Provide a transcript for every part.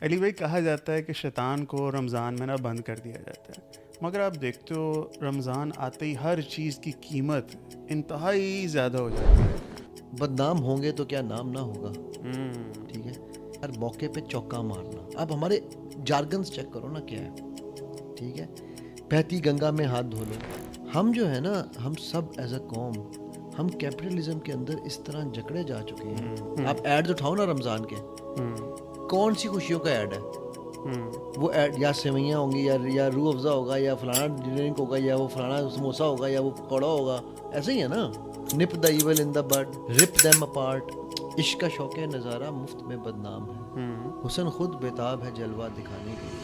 علی بھائی، کہا جاتا ہے کہ شیطان کو رمضان میں بند کر دیا جاتا ہے، مگر آپ دیکھتے ہو رمضان آتے ہی ہر چیز کی قیمت انتہائی زیادہ ہو جاتی ہے۔ بدنام ہوں گے تو کیا نام نہ ہوگا. ہوں، ٹھیک ہے، ہر موقع پہ چوکا مارنا. اب ہمارے جارگنز چیک کرو نا کیا ہے. ٹھیک ہے، بہتی گنگا میں ہاتھ دھو لو. ہم جو ہے نا، ہم سب ایز اے قوم، ہم کیپٹلزم کے اندر اس طرح جکڑے جا چکے ہیں. آپ ایڈز اٹھاؤ نا رمضان کے، کون سی خوشیوں کا ایڈ ہے؟ وہ ایڈ یا سیوئیاں ہوں گی، یا روح افزا ہوگا، یا فلانا ڈرنک ہوگا، یا وہ فلانا سموسا ہوگا، یا وہ پکوڑا ہوگا. ایسے ہی ہے نا. نپ دا ایول ان دا بڈ، رپ دیم اپارٹ. عشق کا شوق نظارہ مفت میں بدنام ہے، حسن خود بےتاب ہے جلوہ دکھانے کے لیے.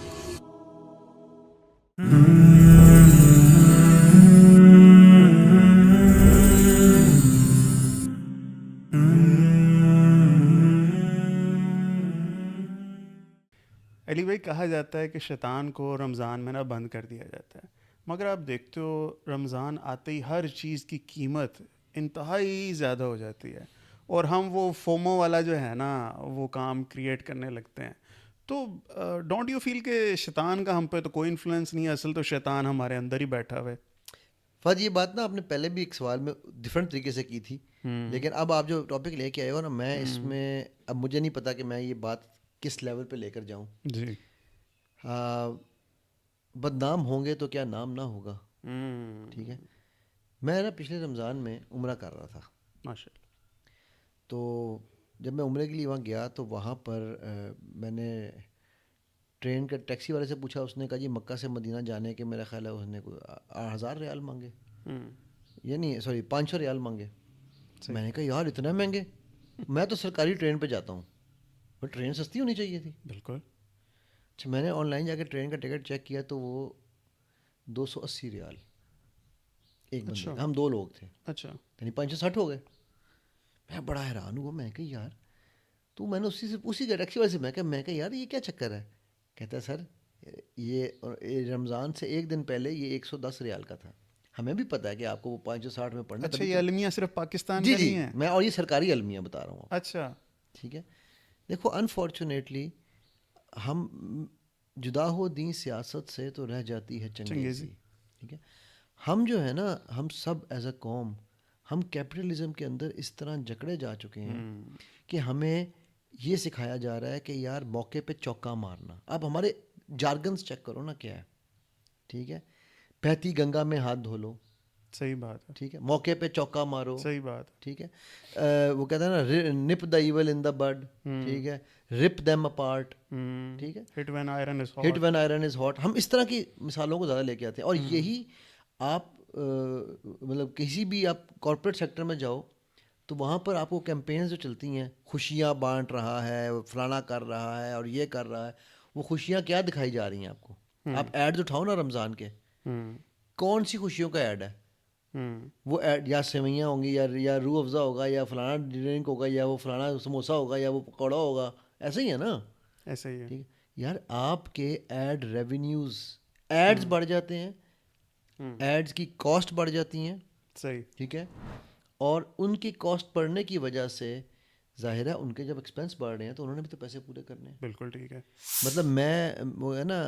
علی بھائی، کہا جاتا ہے کہ شیطان کو رمضان میں بند کر دیا جاتا ہے، مگر آپ دیکھتے ہو رمضان آتے ہی ہر چیز کی قیمت انتہائی زیادہ ہو جاتی ہے، اور ہم وہ فومو والا جو ہے نا وہ کام کریٹ کرنے لگتے ہیں. تو ڈونٹ یو فیل کہ شیطان کا ہم پہ تو کوئی انفلوئنس نہیں ہے، اصل تو شیطان ہمارے اندر ہی بیٹھا ہوا ہے؟ فہد، یہ بات نا آپ نے پہلے بھی ایک سوال میں ڈفرینٹ طریقے سے کی تھی، لیکن اب آپ جو ٹاپک لے کے آئے ہو نا، میں اس میں اب مجھے نہیں پتا کہ میں یہ بات کس لیول پہ لے کر جاؤں. جی. بدنام ہوں گے تو کیا نام نہ ہوگا. ٹھیک ہے، میں نا پچھلے رمضان میں عمرہ کر رہا تھا. ماشاء اللہ. تو جب میں عمرے کے لیے وہاں گیا تو وہاں پر میں نے ٹرین کا ٹیکسی والے سے پوچھا. اس نے کہا جی مکہ سے مدینہ جانے کے میرا خیال ہے اس نے کوئی 1000 ریال مانگے، یعنی سوری 500 ریال مانگے. میں نے کہا یار اتنا مہنگے، میں تو سرکاری ٹرین پہ جاتا ہوں، پر ٹرین سستی ہونی چاہیے تھی. بالکل. اچھا، میں نے آن لائن جا کے ٹرین کا ٹکٹ چیک کیا تو وہ 280 ریال ایک بندے اچھا. کا. ہم 2 لوگ تھے، اچھا. یعنی 560 ہو گئے. میں بڑا حیران ہوا. میں کہا یار تو میں نے اسی کا ٹیکسی والے سے میں کہا یار یہ کیا چکر ہے. کہتا ہے سر یہ رمضان سے ایک دن پہلے یہ 110 ریال کا تھا. ہمیں بھی پتہ ہے کہ آپ کو وہ 560 میں پڑنا اچھا، تبھی یہ تو. المیہ صرف پاکستان جی کا جی، نہیں ہے؟ میں اور یہ سرکاری المیہ بتا رہا ہوں آپ. اچھا. ٹھیک ہے، دیکھو انفارچونیٹلی ہم جدا ہو دیں سیاست سے تو رہ جاتی ہے چنگیزی. چنگیزی. ٹھیک ہے، ہم جو ہے نا، ہم سب ایز اے قوم، ہم کیپٹلزم کے اندر اس طرح جکڑے جا چکے ہیں کہ ہمیں یہ سکھایا جا رہا ہے کہ یار موقع پہ چوکا مارنا. اب ہمارے جارگنز چیک کرو نا کیا ہے. ٹھیک ہے، بہتی گنگا میں ہاتھ دھو لو. صحیح بات ہے. ٹھیک ہے، موقع پہ چوکا مارو. صحیح بات ہے. ٹھیک ہے، وہ کہتا ہے نا نپ دا ایول ان دا بڈ. ٹھیک ہے، رپ دیم اپارٹ. ٹھیک ہے، hit when iron is hit hot. When iron is hot. ہم اس طرح کی مثالوں کو زیادہ لے کے آتے ہیں. اور یہی آپ مطلب کسی بھی آپ کارپوریٹ سیکٹر میں جاؤ تو وہاں پر آپ کو کیمپینز جو چلتی ہیں، خوشیاں بانٹ رہا ہے، فلانا کر رہا ہے اور یہ کر رہا ہے. وہ خوشیاں کیا دکھائی جا رہی ہیں آپ کو؟ آپ ایڈز اٹھاؤ نا رمضان کے، کون سی خوشیوں کا ایڈ ہے؟ وہ ایڈ یا سیوئیاں ہوں گی، یا روح افزا ہوگا، یا فلانا ڈرنک ہوگا، یا وہ فلانا سموسا ہوگا، یا وہ پکوڑا ہوگا. ایسے ہی ہے نا. ایسا ہی ہے. ٹھیک ہے یار، آپ کے ایڈ ریونیوز، ایڈز بڑھ جاتے ہیں، ایڈز کی کاسٹ بڑھ جاتی ہیں. صحیح. ٹھیک ہے، اور ان کی کاسٹ بڑھنے کی وجہ سے ظاہر ہے ان کے جب ایکسپینس بڑھ رہے ہیں تو انہوں نے بھی تو پیسے پورے کرنے ہیں. بالکل ٹھیک ہے. مطلب میں وہ ہے نا،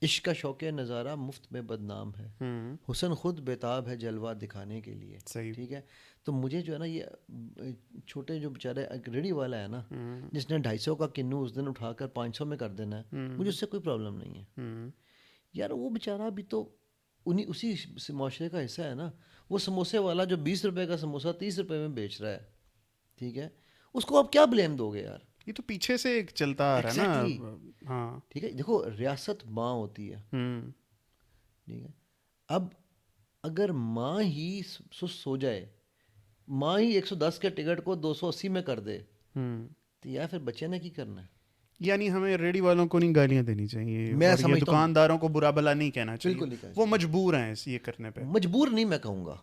عشق کا شوق نظارہ مفت میں بدنام ہے، حسن خود بےتاب ہے جلوہ دکھانے کے لیے. صحیح. ٹھیک ہے، تو مجھے جو ہے نا یہ چھوٹے جو بیچارے ریڑھی والا ہے نا، جس نے 250 کا کنو اس دن اٹھا کر 500 میں کر دینا ہے، مجھے اس سے کوئی پرابلم نہیں ہے. یار وہ بیچارہ بھی تو اسی معاشرے کا حصہ ہے نا. وہ سموسے والا جو 20 روپے کا سموسہ 30 روپے میں بیچ رہا ہے، ٹھیک ہے، اس کو آپ کیا بلیم دو گے یار؟ یہ تو پیچھے سے ایک چلتا آ رہا ہے ایگزیکٹلی. نا. ہاں. ٹھیک ہے، دیکھو ریاست ماں ہوتی ہے. ٹھیک ہے، اب اگر ماں ہی سو جائے، ماں ہی 110 کے ٹکٹ کو 280 میں کر دے تو یا پھر بچے نے کی کرنا ہے؟ یعنی ہمیں ریڈی والوں کو نہیں گالیاں دینی چاہیے، میں اور یہ سمجھتا ہوں دکانداروں کو برا بلا نہیں کہنا چاہیے. بالکل نہیں کہنا وہ چاہیے. مجبور ہیں یہ کرنے پہ. مجبور نہیں میں کہوں گا،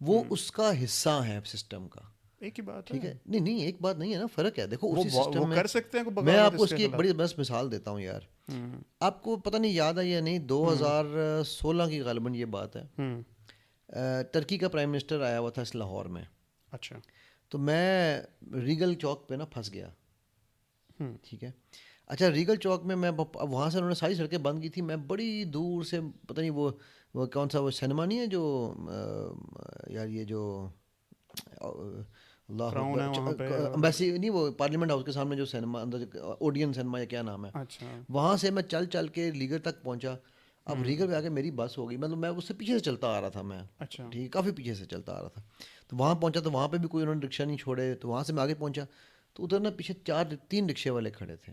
وہ اس کا حصہ ہے سسٹم کا. ایک ہی بات ٹھیک ہے. ہے، نہیں ایک بات نہیں ہے نا، فرق ہے. دیکھو اسی وہ سسٹم میں کر سکتے ہیں میں بغاوت آپ کو اس اس کے کی ایک خلاف. بڑی بس مثال دیتا ہوں یار. آپ کو پتہ نہیں یاد ہے یا نہیں، 2016 کی غالباً یہ بات ہے، ٹرکی کا پرائم منسٹر آیا ہوا تھا اس لاہور میں. اچھا. تو میں ریگل چوک پہ نا پھنس گیا. ٹھیک ہے، اچھا ریگل چوک میں وہاں سے انہوں نے ساری سڑکیں بند کی تھی. میں بڑی دور سے پتہ نہیں وہ کون سا وہ سنیما نہیں ہے جو یار یہ جو اللہ کراؤن ہے وہاں پہ. اکبر امبیسی نہیں وہ پارلیمنٹ ہاؤس کے سامنے جو سنیما اندر اوڈین سنیما یا کیا نام ہے, اچھا. وہاں سے میں چل چل کے ریگل تک پہنچا. اب ریگل پہ آ کے میری بس ہو گئی, مطلب میں اس سے پیچھے سے چلتا آ رہا تھا میں, اچھا. ٹھیک ہے, کافی پیچھے سے چلتا آ رہا تھا. تو وہاں پہنچا تو وہاں پہ بھی کوئی انہوں نے رکشا نہیں چھوڑے, تو وہاں سے میں آگے پہنچا تو ادھر نا پیچھے 3 رکشے والے کھڑے تھے.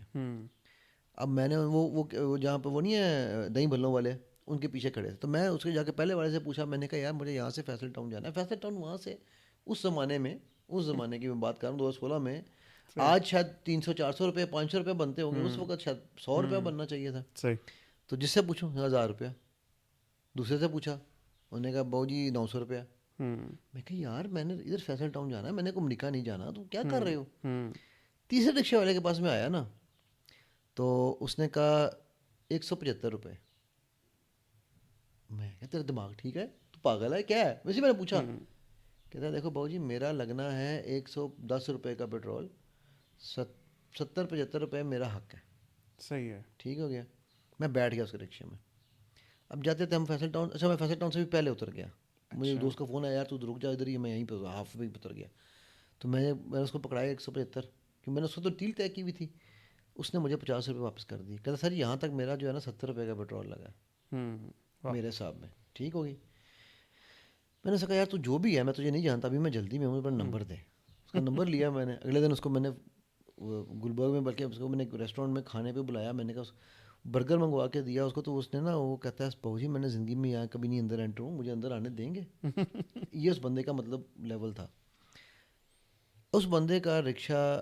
اب میں نے وہ جہاں پہ وہ نہیں ہے دہی بھلوں والے, ان کے پیچھے کھڑے تھے. تو میں اس کے جا کے پہلے والے سے پوچھا, میں نے کہا یار مجھے یہاں سے فیصل ٹاؤن جانا ہے. فیصل ٹاؤن وہاں سے اس زمانے کی میں بات کر رہا ہوں 2016 میں, آج شاید 300-400 روپے 500 روپے بنتے ہوں گے, اس وقت شاید 100 روپے بننا چاہیے تھا. صحیح. تو جس سے پوچھوں 1000 روپیہ, دوسرے سے پوچھا انہوں نے کہا بہو جی 900 روپیہ. میں کہا یار میں نے ادھر فیصل ٹاؤن جانا ہے, میں نے امریکہ نہیں جانا, تو کیا کر رہے ہو. تیسرے رکشے والے کے پاس میں آیا نا, تو اس نے کہا 175 روپے. میں کہا تیرا دماغ ٹھیک ہے, تو پاگل ہے کیا ہے, ویسے میں نے پوچھا. کہتا ہے دیکھو بہو جی میرا لگنا ہے 110 روپے کا پیٹرول, 70-75 روپے میرا حق ہے. صحیح ہے. ٹھیک ہو گیا. میں بیٹھ گیا اس کے رکشے میں. اب جاتے تھے ہم فیصل ٹاؤن. اچھا میں فیصل ٹاؤن سے بھی پہلے اتر گیا. مجھے دوست کا فون آیا, یار تو رک جا ادھر ہی, میں یہیں پہ ہاف وے اتر گیا. تو میں نے اس کو پکڑایا 175, کہ میں نے اس کو تو ڈیل طے کی ہوئی تھی. اس نے مجھے 50 روپے واپس کر دی. کہتا سر یہاں تک میرا جو ہے نا 70 روپے کا پیٹرول لگا ہے میرے حساب میں. ٹھیک ہوگی. میں نے کہا یار تو جو بھی ہے, میں تجھے نہیں جانتا, ابھی میں جلدی میں ہوں, میرا نمبر دے. اس کا نمبر لیا میں نے. اگلے دن اس کو میں نے گلبرگ میں, بلکہ اس کو میں نے ریسٹورینٹ میں کھانے پہ بلایا. میں نے کہا برگر منگوا کے دیا اس کو, تو اس نے نا وہ کہتا ہے بہو جی میں نے زندگی میں یہاں کبھی نہیں اندر انٹر ہوں, مجھے اندر آنے دیں گے. یہ اس بندے کا مطلب لیول تھا. اس بندے کا رکشہ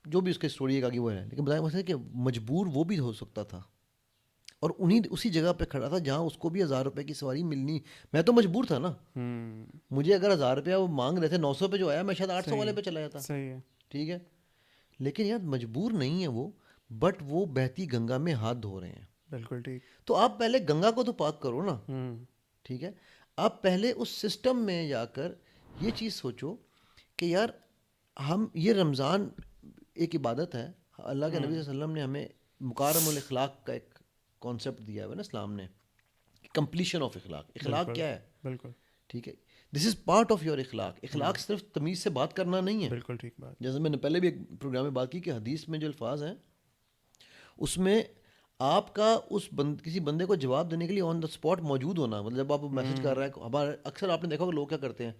جو بھی اس کی اسٹوری ایک آگے وہ ہے, لیکن بتایا مسئلہ کہ مجبور وہ بھی ہو سکتا تھا, اور اسی جگہ پہ کھڑا تھا جہاں اس کو بھی 1000 روپے کی سواری ملنی. میں تو مجبور تھا نا, مجھے اگر 1000 روپیہ وہ مانگ رہے تھے, 900 پہ جو آیا, میں شاید 800 والے پہ چلا جاتا. صحیح ہے. ٹھیک ہے, لیکن یار مجبور نہیں ہے وہ, بٹ وہ بہتی گنگا میں ہاتھ دھو رہے ہیں. بالکل ٹھیک. تو آپ پہلے گنگا کو تو پاک کرو نا. ٹھیک ہے, آپ پہلے اس سسٹم میں جا کر یہ چیز سوچو کہ یار ہم یہ رمضان ایک عبادت ہے. اللہ کے نبی صلی اللہ علیہ وسلم نے ہمیں مکارم الاخلاق کا ایک کانسیپٹ دیا ہوا ہے نا اسلام نے, کمپلیشن آف اخلاق. اخلاق کیا ہے؟ بالکل ٹھیک ہے, دس از پارٹ آف یور اخلاق. اخلاق صرف تمیز سے بات کرنا نہیں ہے. بالکل ٹھیک بات. جیسے میں نے پہلے بھی ایک پروگرام میں بات کی کہ حدیث میں جو الفاظ ہیں اس میں آپ کا کسی بندے کو جواب دینے کے لیے آن دا اسپاٹ موجود ہونا, مطلب جب آپ میسج کر رہے ہیں, ہمارے اکثر آپ نے دیکھا کہ لوگ کیا کرتے ہیں,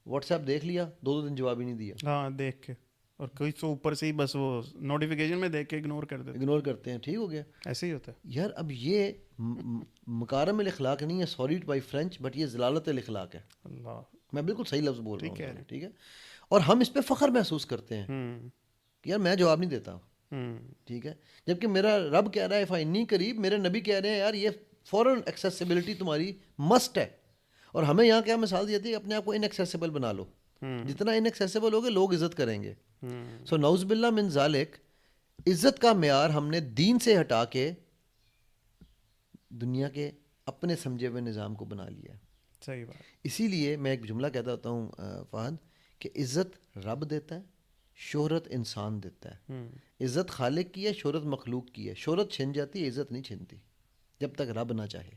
واٹس ایپ دیکھ لیا, 2 دن جواب ہی نہیں دیا. ہاں دیکھ کے, اور کوئی تو اوپر سے ہی بس وہ نوٹیفیکیشن میں دیکھ کے اگنور کرتے ہیں. ٹھیک ہو گیا. ایسے ہی ہوتا ہے یار اب یہ مکارم الاخلاق نہیں ہے, سوری بائی فرینچ, بٹ یہ ضلالت الاخلاق ہے. اللہ, میں بالکل صحیح لفظ بول رہا ہوں. ٹھیک ہے, اور ہم اس پہ فخر محسوس کرتے ہیں کہ یار میں جواب نہیں دیتا. ٹھیک ہے, جبکہ میرا رب کہہ رہا ہے فائنی قریب, میرے نبی کہہ رہے ہیں یار یہ فوراً ایکسیسیبلٹی تمہاری مسٹ ہے. اور ہمیں یہاں کیا مثال دی جاتی ہے, اپنے آپ کو ان ایکسیسیبل بنا لو. جتنا ان ایکسیسیبل ہوگے لوگ عزت کریں گے. سو نعوذ باللہ من ذالک, عزت کا معیار ہم نے دین سے ہٹا کے دنیا کے اپنے سمجھے ہوئے نظام کو بنا لیا ہے. صحیح بات. اسی لیے میں ایک جملہ کہتا ہوتا ہوں فہد, کہ عزت رب دیتا ہے, شہرت انسان دیتا ہے. عزت خالق کی ہے, شہرت مخلوق کی ہے. شہرت چھن جاتی ہے, عزت نہیں چھنتی جب تک رب نہ چاہے.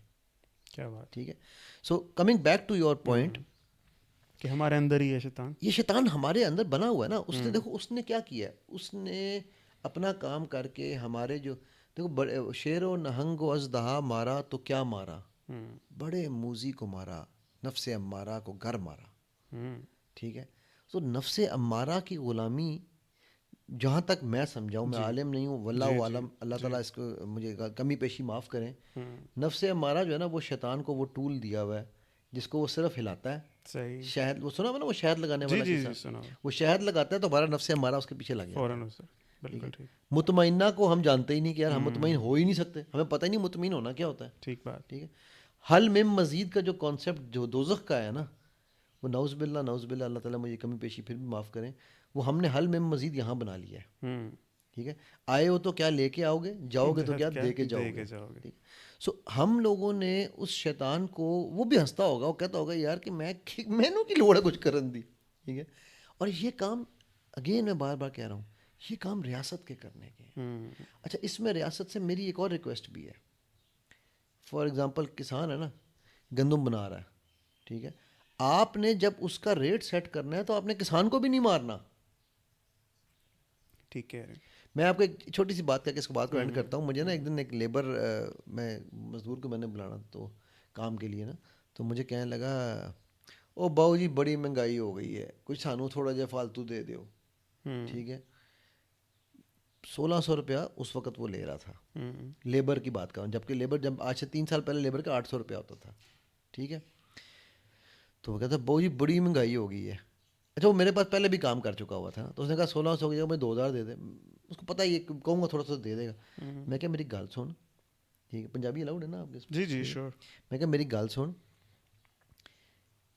کیا بات. ٹھیک ہے, so coming back to your point, کہ ہمارے اندر ہی ہے شیطان. یہ شیطان ہمارے اندر بنا ہوا ہے نا. اس نے دیکھو اس نے کیا کیا ہے, اس نے اپنا کام کر کے ہمارے جو دیکھو شیر و نہنگ و اژدہا مارا تو کیا مارا, بڑے موذی کو مارا, نفس امارہ کو گر مارا. ٹھیک ہے, تو نفس امارہ کی غلامی جہاں تک میں سمجھاؤں, میں عالم نہیں ہوں, واللہ عالم, اللہ تعالیٰ اس کو مجھے کمی پیشی معاف کریں. نفس امارہ جو ہے نا وہ شیطان کو وہ ٹول دیا ہوا ہے جس کو وہ صرف ہلاتا ہے. صحیح. شہد, وہ سنا میں نے, وہ شہد لگانے والا قصہ, وہ شہد لگاتا ہے تو ہمارا نفس امارہ اس کے پیچھے لگ جاتا ہے. بالکل ٹھیک. مطمئنہ کو ہم جانتے ہی نہیں کہ یار ہم مطمئن ہو ہی نہیں سکتے, ہمیں پتہ ہی نہیں مطمئن ہونا کیا ہوتا ہے. ٹھیک بات. ٹھیک ہے, حل مم مزید کا جو کانسیپٹ جو دوزخ کا ہے نا, وہ نعوذ باللہ, اللہ تعالیٰ مجھے کمی پیشی پھر بھی معاف کریں, وہ ہم نے حل مم مزید یہاں بنا لیا ہے. ٹھیک ہے, آئے ہو تو کیا لے کے آؤ گے, جاؤ گے تو کیا دے کے جاؤ گے. ٹھیک, سو ہم لوگوں نے اس شیطان کو, وہ بھی ہنستا ہوگا, وہ کہتا ہوگا یار کہ میں نو کی لوڑ ہے کچھ کرن دی. ٹھیک ہے, اور یہ کام اگین میں بار بار کہہ رہا ہوں, یہ کام ریاست کے کرنے کے ہیں. اچھا اس میں ریاست سے میری ایک اور ریکویسٹ بھی ہے. فار ایگزامپل کسان ہے نا, گندم بنا رہا ہے, ٹھیک ہے, آپ نے جب اس کا ریٹ سیٹ کرنا ہے تو آپ نے کسان کو بھی نہیں مارنا. ٹھیک ہے. میں آپ کو ایک چھوٹی سی بات کر کے اس کو بات کو اینڈ کرتا ہوں. مجھے نا ایک دن ایک لیبر, میں مزدور کو میں نے بلانا تو کام کے لیے نا, تو مجھے کہنے لگا او باؤ جی بڑی مہنگائی ہو گئی ہے, کچھ سانو تھوڑا جہا فالتو دے دیو. ٹھیک ہے, 1600 روپیہ اس وقت وہ لے رہا تھا, لیبر کی بات کر رہا ہوں, جبکہ لیبر جب آج سے 3 سال پہلے لیبر کا 800 روپیہ ہوتا تھا. ٹھیک ہے, تو وہ کہتا باؤ جی بڑی مہنگائی ہو گئی ہے. اچھا وہ میرے پاس پہلے بھی کام کر چکا ہوا تھا نا, تو اس نے کہا 1600 کی جگہ میں 2000 دے دے. اس کو پتہ یہ کہوں گا تھوڑا سا دے دے گا. میں کہا میری گل سن, ٹھیک ہے, پنجابی الاؤڈ ہے نا آپ کے؟ جی جی شور. میں کہا میری گل سن,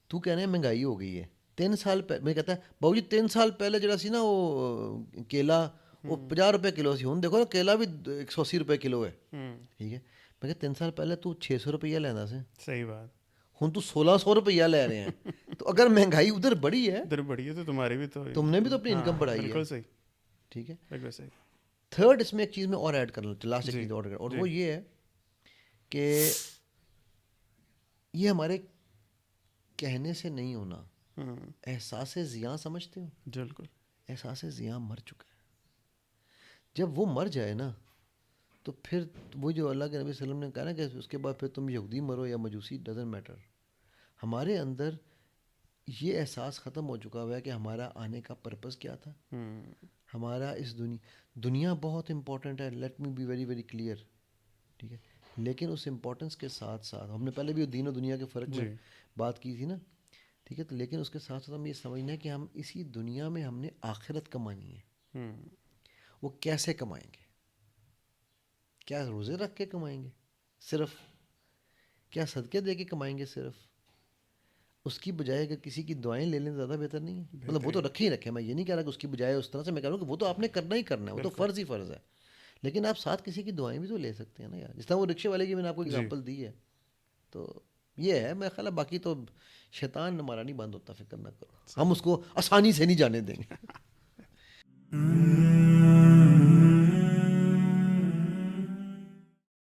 تو کہہ رہے ہیں مہنگائی ہو گئی ہے. 3 سال پہلے میں کہتا ہے باؤ جی 3 سال پہلے جڑا سی نا وہ کیلا وہ 50 روپے کلو سی, ہوں دیکھو نا کیلا بھی 180 روپے کلو ہے. ٹھیک ہے, میں کہ 3 سال پہلے تو 600 روپیہ لینا سے, صحیح بات, ہوں تو 1600 روپیہ لے رہے ہیں. تو اگر مہنگائی ادھر بڑھی ہے, ادھر بڑھی ہے تو تمہاری بھی تو, تم نے بھی تو اپنی انکم بڑھائی ہے. بالکل صحیح. ٹھیک ہے, بالکل صحیح. تھرڈ اس میں ایک چیز میں اور ایڈ کر لوں, لاسٹ ایک چیز اور, اور وہ یہ ہے کہ یہ ہمارے کہنے سے نہیں ہونا. احساس زیاں سمجھتے ہو؟ بالکل. احساس زیاں مر چکا ہے. جب وہ مر جائے نا تو پھر وہ جو اللہ کے نبی صلی اللہ علیہ وسلم نے کہا نا کہ اس کے بعد پھر تم یہودی مرو یا مجوسی, ڈزنٹ میٹر. ہمارے اندر یہ احساس ختم ہو چکا ہوا ہے کہ ہمارا آنے کا پرپز کیا تھا. ہمارا اس دنیا بہت امپورٹنٹ ہے, let me be very very clear. ٹھیک ہے, لیکن اس امپورٹنس کے ساتھ ساتھ ہم نے پہلے بھی دین و دنیا کے فرق میں بات کی تھی نا. ٹھیک ہے, تو لیکن اس کے ساتھ ساتھ ہم یہ سمجھنا ہے کہ ہم اسی دنیا میں ہم نے آخرت کمانی ہے. وہ کیسے کمائیں گے؟ کیا روزے رکھ کے کمائیں گے صرف؟ کیا صدقے دے کے کمائیں گے صرف؟ اس کی بجائے اگر کسی کی دعائیں لے لیں زیادہ بہتر نہیں ہے؟ مطلب وہ تو رکھے ہی رکھے, میں یہ نہیں کہہ رہا کہ اس کی بجائے اس طرح سے, میں کہہ رہا ہوں کہ وہ تو آپ نے کرنا ہی کرنا ہے, وہ تو فرض ہی فرض ہے. لیکن آپ ساتھ کسی کی دعائیں بھی تو لے سکتے ہیں نا یار, جس طرح وہ رکشے والے کی میں نے آپ کو اگزامپل دی ہے. تو یہ ہے, میں خیال ہے باقی تو شیطان ہمارا نہیں بند ہوتا, فکر نہ کرو, ہم اس کو آسانی سے نہیں جانے دیں گے.